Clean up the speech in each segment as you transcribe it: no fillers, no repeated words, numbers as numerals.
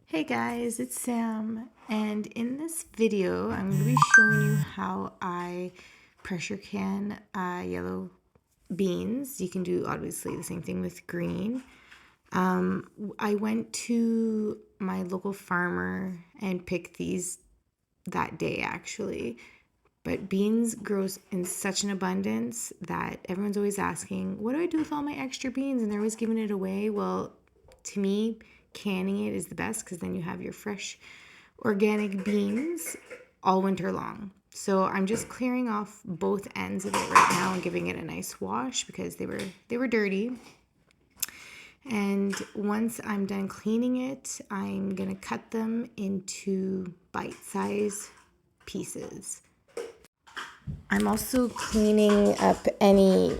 Hey guys, it's Sam, and in this video, I'm going to be showing you how I pressure can yellow beans. You can do obviously the same thing with green. I went to my local farmer and picked these that day actually. But beans grows in such an abundance that everyone's always asking, what do I do with all my extra beans? And they're always giving it away. Well, to me, canning it is the best because then you have your fresh organic beans all winter long. So I'm just clearing off both ends of it right now and giving it a nice wash because they were dirty. And once I'm done cleaning it, I'm gonna cut them into bite-sized pieces. I'm also cleaning up any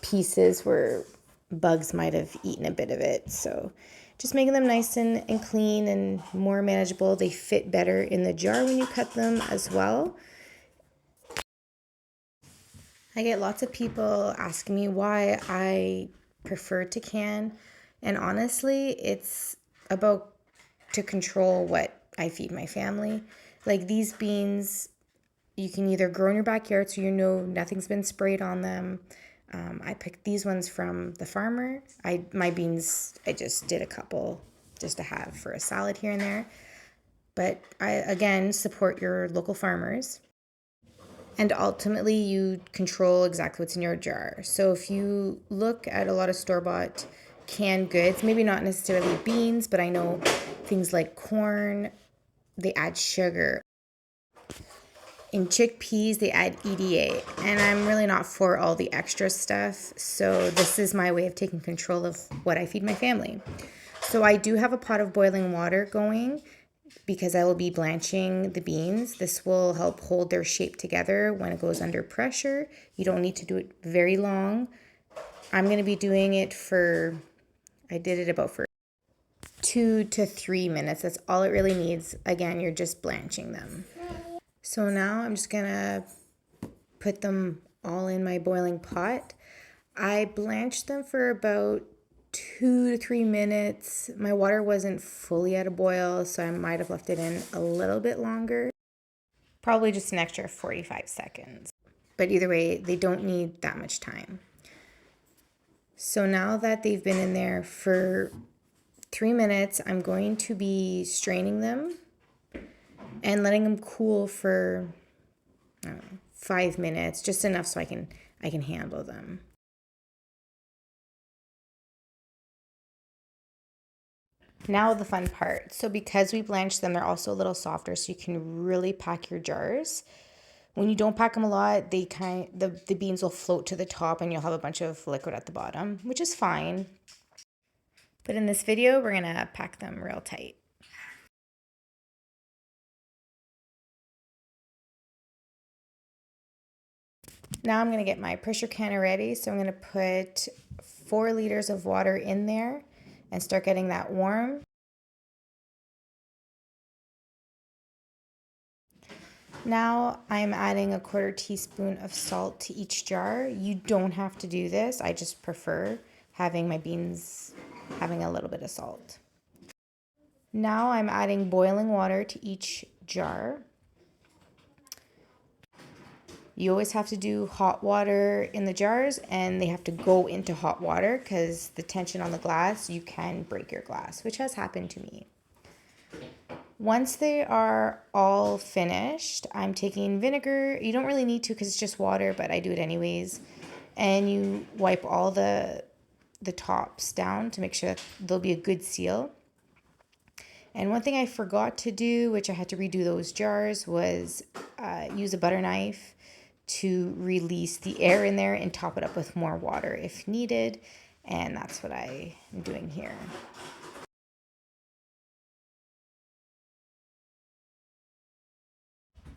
pieces where bugs might have eaten a bit of it. So just making them nice and clean and more manageable. They fit better in the jar when you cut them as well. I get lots of people asking me why I prefer to can. And honestly, it's about to control what I feed my family. Like these beans, you can either grow in your backyard so you know nothing's been sprayed on them. I picked these ones from the farmer. My beans, I just did a couple just to have for a salad here and there. But I, again, support your local farmers. And ultimately, you control exactly what's in your jar. So if you look at a lot of store-bought canned goods, maybe not necessarily beans, but I know things like corn, they add sugar. In chickpeas, they add EDA, and I'm really not for all the extra stuff. So this is my way of taking control of what I feed my family. So I do have a pot of boiling water going because I will be blanching the beans. This will help hold their shape together when it goes under pressure. You don't need to do it very long. I'm going to be doing it I did it about for 2 to 3 minutes. That's all it really needs. Again, you're just blanching them. So now I'm just gonna put them all in my boiling pot. I blanched them for about 2 to 3 minutes. My water wasn't fully at a boil, so I might have left it in a little bit longer. Probably just an extra 45 seconds. But either way, they don't need that much time. So now that they've been in there for 3 minutes, I'm going to be straining them and letting them cool for 5 minutes, just enough so I can handle them. Now the fun part. So because we blanched them, they're also a little softer, so you can really pack your jars. When you don't pack them a lot, the beans will float to the top and you'll have a bunch of liquid at the bottom, which is fine. But in this video, we're gonna pack them real tight. Now I'm gonna get my pressure canner ready. So I'm gonna put 4 liters of water in there and start getting that warm. Now I'm adding a 1/4 teaspoon of salt to each jar. You don't have to do this. I just prefer having my beans having a little bit of salt. Now I'm adding boiling water to each jar. You always have to do hot water in the jars, and they have to go into hot water because the tension on the glass, you can break your glass, which has happened to me. Once they are all finished, I'm taking vinegar. You don't really need to because it's just water, but I do it anyways. And you wipe all the tops down to make sure that there'll be a good seal. And one thing I forgot to do, which I had to redo those jars, was use a butter knife to release the air in there and top it up with more water if needed. And that's what I am doing here.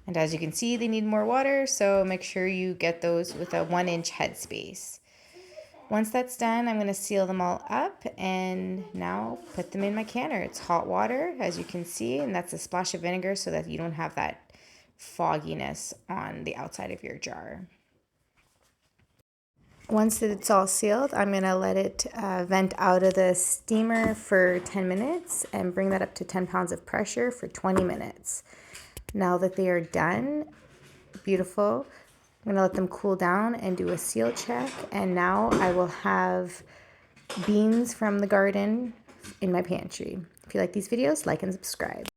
And as you can see, they need more water, so make sure you get those with a 1-inch headspace. Once that's done, I'm gonna seal them all up and now put them in my canner. It's hot water, as you can see, and that's a splash of vinegar so that you don't have that fogginess on the outside of your jar. Once it's all sealed, I'm going to let it vent out of the steamer for 10 minutes and bring that up to 10 pounds of pressure for 20 minutes. Now that they are done, beautiful, I'm going to let them cool down and do a seal check. And now I will have beans from the garden in my pantry. If you like these videos, like and subscribe.